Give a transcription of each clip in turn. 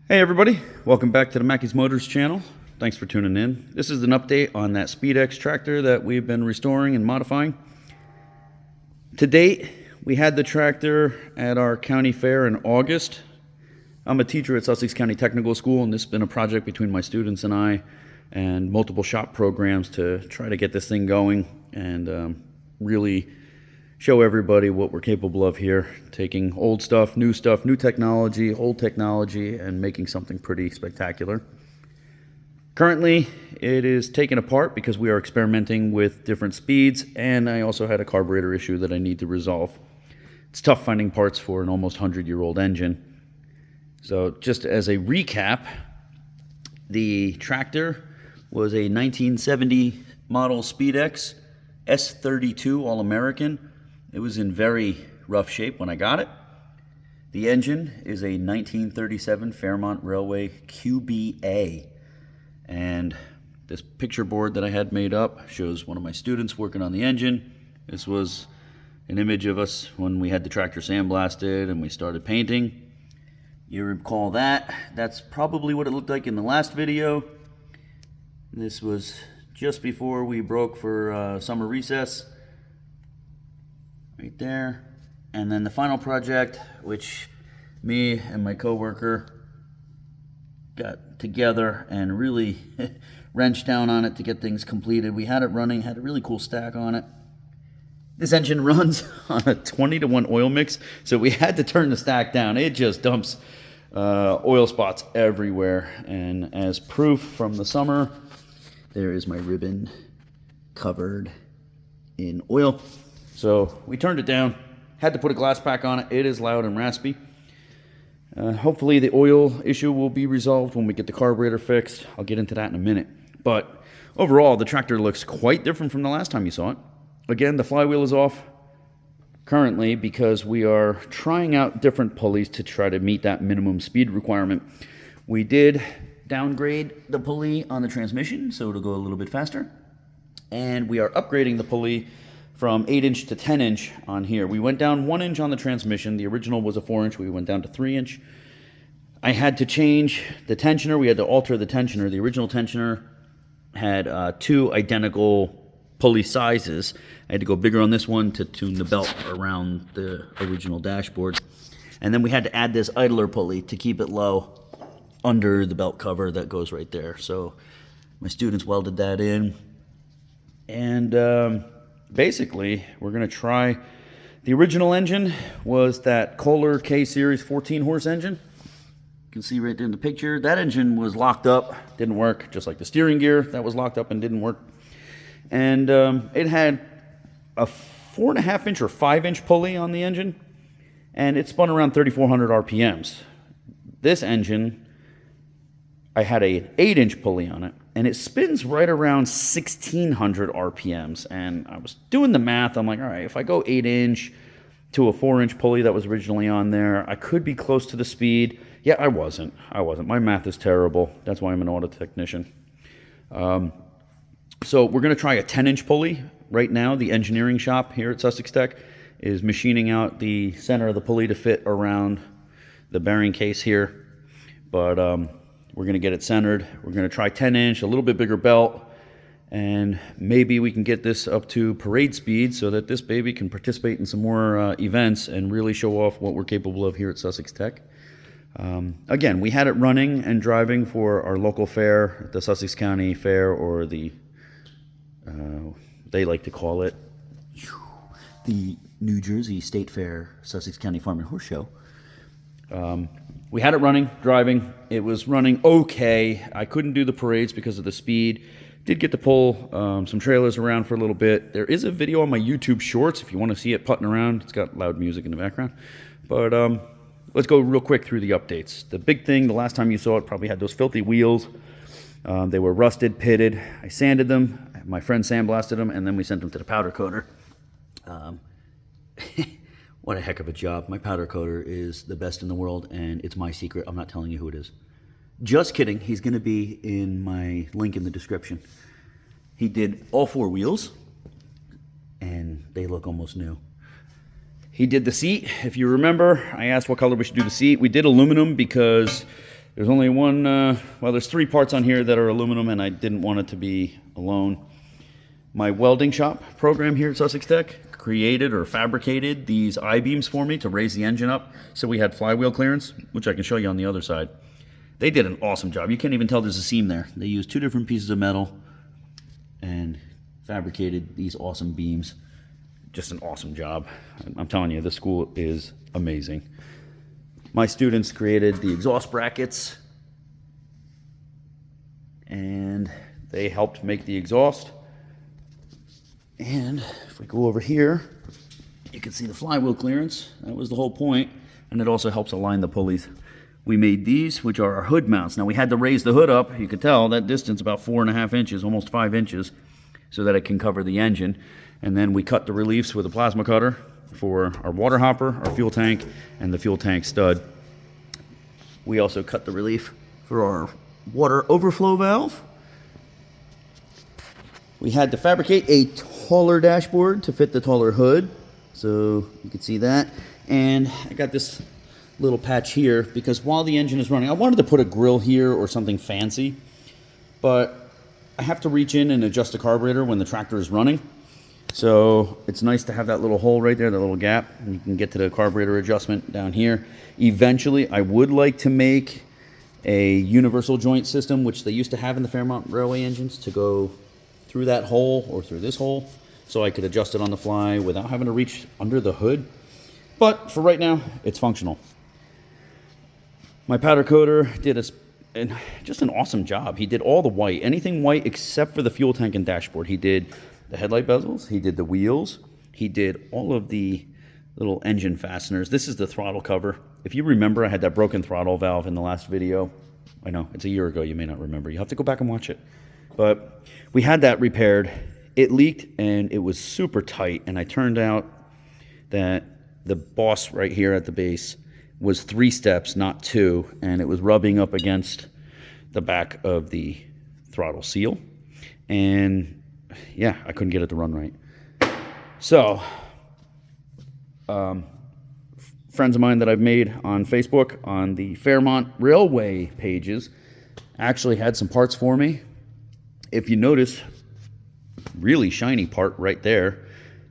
Hey everybody, welcome back to the Mackey's Motors channel. Thanks for tuning in. This is an update on that Speedex tractor that we've been restoring and modifying. To date, we had the tractor at our county fair in August. I'm a teacher at Sussex County Technical School, and this has been a project between my students and I and multiple shop programs to try to get this thing going and really show everybody what we're capable of here, taking old stuff, new technology, old technology, and making something pretty spectacular. Currently, it is taken apart because we are experimenting with different speeds, and I also had a carburetor issue that I need to resolve. It's tough finding parts for an almost 100-year-old engine. So just as a recap, the tractor was a 1970 model Speedex S32 All American. It was in very rough shape when I got it. The engine is a 1937 Fairmont Railway QBA. And this picture board that I had made up shows one of my students working on the engine. This was an image of us when we had the tractor sandblasted and we started painting. You recall that. That's probably what it looked like in the last video. This was just before we broke for summer recess. Right there. And then the final project, which me and my coworker got together and really wrenched down on it to get things completed. We had it running, had a really cool stack on it. This engine runs on a 20-to-1 oil mix, so we had to turn the stack down. It just dumps oil spots everywhere. And as proof from the summer, there is my ribbon covered in oil. So we turned it down, had to put a glass pack on it. It is loud and raspy. Hopefully the oil issue will be resolved when we get the carburetor fixed. I'll get into that in a minute. But overall, the tractor looks quite different from the last time you saw it. Again, the flywheel is off currently because we are trying out different pulleys to try to meet that minimum speed requirement. We did downgrade the pulley on the transmission, so it'll go a little bit faster. And we are upgrading the pulley from 8-inch to 10-inch on here. We went down 1 inch on the transmission. The original was a 4-inch. We went down to 3-inch. I had to change the tensioner. We had to alter the tensioner. The original tensioner had two identical pulley sizes. I had to go bigger on this one to tune the belt around the original dashboard. And then we had to add this idler pulley to keep it low under the belt cover that goes right there. So my students welded that in. And basically, we're going to try. The original engine was that Kohler K-Series 14-horse engine. You can see right there in the picture. That engine was locked up, didn't work, just like the steering gear that was locked up and didn't work. And it had a 4.5-inch or 5-inch pulley on the engine, and it spun around 3,400 RPMs. This engine, I had an 8-inch pulley on it, and it spins right around 1,600 RPMs. And I was doing the math. I'm like, all right, if I go 8-inch to a 4-inch pulley that was originally on there, I could be close to the speed. Yeah, I wasn't. My math is terrible. That's why I'm an auto technician. So we're going to try a 10-inch pulley. Right now, the engineering shop here at Sussex Tech is machining out the center of the pulley to fit around the bearing case here. But we're going to get it centered. We're going to try 10-inch, a little bit bigger belt, and maybe we can get this up to parade speed so that this baby can participate in some more events and really show off what we're capable of here at Sussex Tech. Again, we had it running and driving for our local fair, the Sussex County Fair, or the, they like to call it, the New Jersey State Fair, Sussex County Farm and Horse Show. We had it running, driving. It was running okay. I couldn't do the parades because of the speed. Did get to pull some trailers around for a little bit. There is a video on my YouTube Shorts if you want to see it putting around. It's got loud music in the background. But let's go real quick through the updates. The big thing, the last time you saw it, probably had those filthy wheels. They were rusted, pitted. I sanded them. My friend sandblasted them, and then we sent them to the powder coater. What a heck of a job. My powder coater is the best in the world, and it's my secret. I'm not telling you who it is. Just kidding. He's going to be in my link in the description. He did all 4 wheels, and they look almost new. He did the seat. If you remember, I asked what color we should do the seat. We did aluminum because There's only one, well, there's 3 parts on here that are aluminum, and I didn't want it to be alone. My welding shop program here at Sussex Tech created or fabricated these I-beams for me to raise the engine up so we had flywheel clearance, which I can show you on the other side. They did an awesome job. You can't even tell there's a seam there. They used 2 different pieces of metal and fabricated these awesome beams. Just an awesome job. I'm telling you, this school is amazing. My students created the exhaust brackets, and they helped make the exhaust. And if we go over here, you can see the flywheel clearance. That was the whole point. And it also helps align the pulleys. We made these, which are our hood mounts. Now we had to raise the hood up. You could tell that distance about 4.5 inches, almost 5 inches, so that it can cover the engine. And then we cut the reliefs with a plasma cutter for our water hopper, our fuel tank, and the fuel tank stud. We also cut the relief for our water overflow valve. We had to fabricate a taller dashboard to fit the taller hood, so you can see that. And I got this little patch here because while the engine is running, I wanted to put a grill here or something fancy, but I have to reach in and adjust the carburetor when the tractor is running. So it's nice to have that little hole right there, that little gap, and you can get to the carburetor adjustment down here. Eventually, I would like to make a universal joint system, which they used to have in the Fairmont Railway engines, to go through that hole or through this hole, so I could adjust it on the fly without having to reach under the hood. But for right now, it's functional. My powder coater did just an awesome job. He did all the white, anything white except for the fuel tank and dashboard. He did the headlight bezels, he did the wheels, he did all of the little engine fasteners. This is the throttle cover. If you remember, I had that broken throttle valve in the last video. I know, it's a year ago, you may not remember. You have to go back and watch it. But we had that repaired. It leaked and it was super tight, and I turned out that the boss right here at the base was 3 steps, not 2, and it was rubbing up against the back of the throttle seal. And yeah, I couldn't get it to run right. So, friends of mine that I've made on Facebook on the Fairmont Railway pages actually had some parts for me. If you notice, really shiny part right there.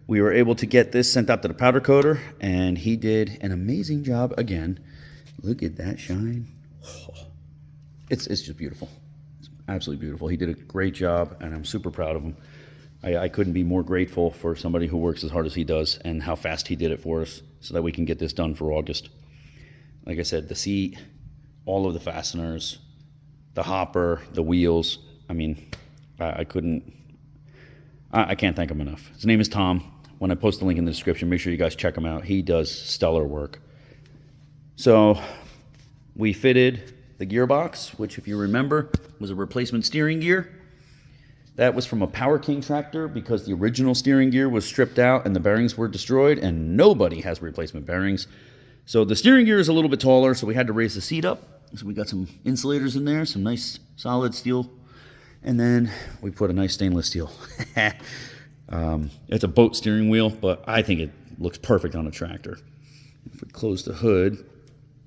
We were able to get this sent out to the powder coater, and he did an amazing job again. Look at that shine. Oh, it's just beautiful. It's absolutely beautiful. He did a great job, and I'm super proud of him. I couldn't be more grateful for somebody who works as hard as he does and how fast he did it for us so that we can get this done for August. Like I said, the seat, all of the fasteners, the hopper, the wheels. I mean, I can't thank him enough. His name is Tom. When I post the link in the description, make sure you guys check him out. He does stellar work. So we fitted the gearbox, which if you remember was a replacement steering gear. That was from a Power King tractor because the original steering gear was stripped out and the bearings were destroyed, and nobody has replacement bearings. So the steering gear is a little bit taller, so we had to raise the seat up. So we got some insulators in there, some nice solid steel, and then we put a nice stainless steel. It's a boat steering wheel, but I think it looks perfect on a tractor. If we close the hood,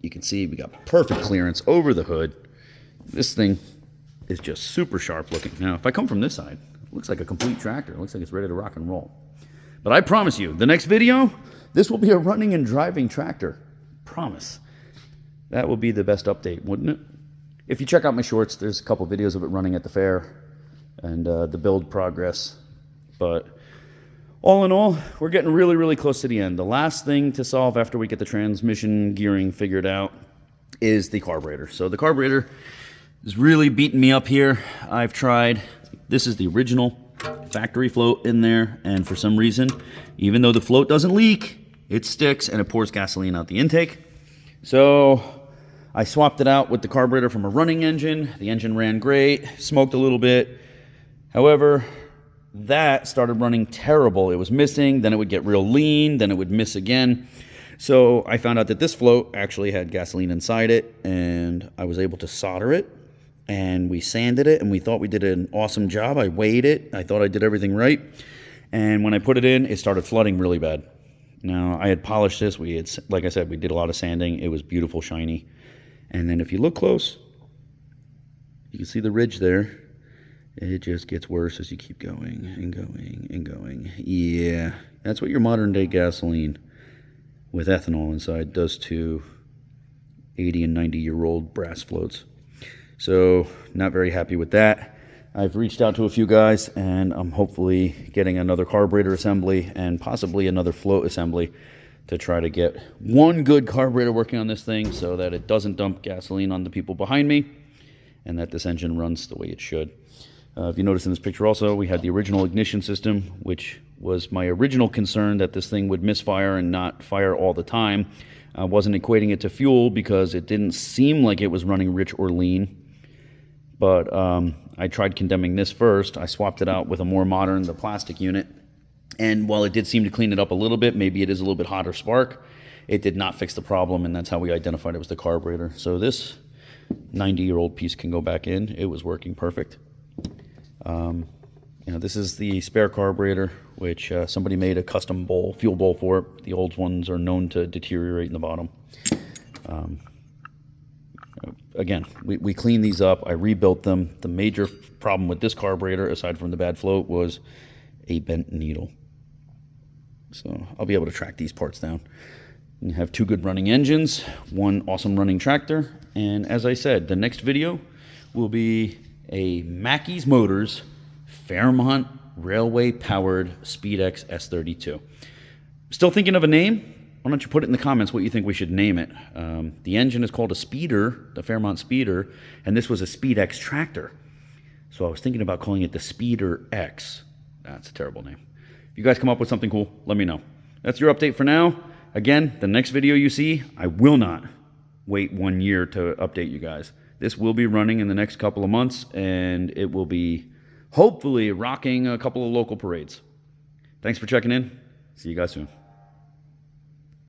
you can see we got perfect clearance over the hood. This thing is just super sharp looking. Now, if I come from this side, it looks like a complete tractor. It looks like it's ready to rock and roll. But I promise you, the next video, this will be a running and driving tractor. Promise. That will be the best update, wouldn't it? If you check out my shorts, there's a couple videos of it running at the fair and the build progress. But all in all, we're getting really, really close to the end. The last thing to solve after we get the transmission gearing figured out is the carburetor. So the carburetor is really beating me up here. I've tried. This is the original factory float in there, and for some reason, even though the float doesn't leak, it sticks and it pours gasoline out the intake. So I swapped it out with the carburetor from a running engine. The engine ran great, smoked a little bit. However, that started running terrible. It was missing, then it would get real lean, then it would miss again. So I found out that this float actually had gasoline inside it, and I was able to solder it, and we sanded it, and we thought we did an awesome job. I weighed it. I thought I did everything right. And when I put it in, it started flooding really bad. Now, I had polished this. Like I said, we did a lot of sanding. It was beautiful, shiny. And then if you look close, You can see the ridge there. It just gets worse as you keep going and going and going. Yeah, that's what your modern day gasoline with ethanol inside does to 80 and 90-year-old brass floats. So not very happy with that. I've reached out to a few guys, and I'm hopefully getting another carburetor assembly and possibly another float assembly to try to get one good carburetor working on this thing so that it doesn't dump gasoline on the people behind me and that this engine runs the way it should. If you notice in this picture also, we had the original ignition system, which was my original concern, that this thing would misfire and not fire all the time. I wasn't equating it to fuel because it didn't seem like it was running rich or lean. But I tried condemning this first. I swapped it out with a more modern, the plastic unit. And while it did seem to clean it up a little bit, maybe it is a little bit hotter spark, it did not fix the problem, and that's how we identified it was the carburetor. So this 90-year-old piece can go back in. It was working perfect. You know, this is the spare carburetor, which somebody made a custom bowl, fuel bowl for it. The old ones are known to deteriorate in the bottom. Again, we cleaned these up. I rebuilt them. The major problem with this carburetor, aside from the bad float, was a bent needle. So I'll be able to track these parts down. You have two good running engines, one awesome running tractor, and as I said, the next video will be a Mackey's Motors Fairmont Railway powered Speedex S32. Still thinking of a name? Why don't you put it in the comments what you think we should name it? The engine is called a Speeder, the Fairmont Speeder, and this was a Speedex tractor. So I was thinking about calling it the Speeder X. That's a terrible name. If you guys come up with something cool, let me know. That's your update for now. Again, the next video you see, I will not wait 1 year to update you guys. This will be running in the next couple of months, and it will be hopefully rocking a couple of local parades. Thanks for checking in. See you guys soon.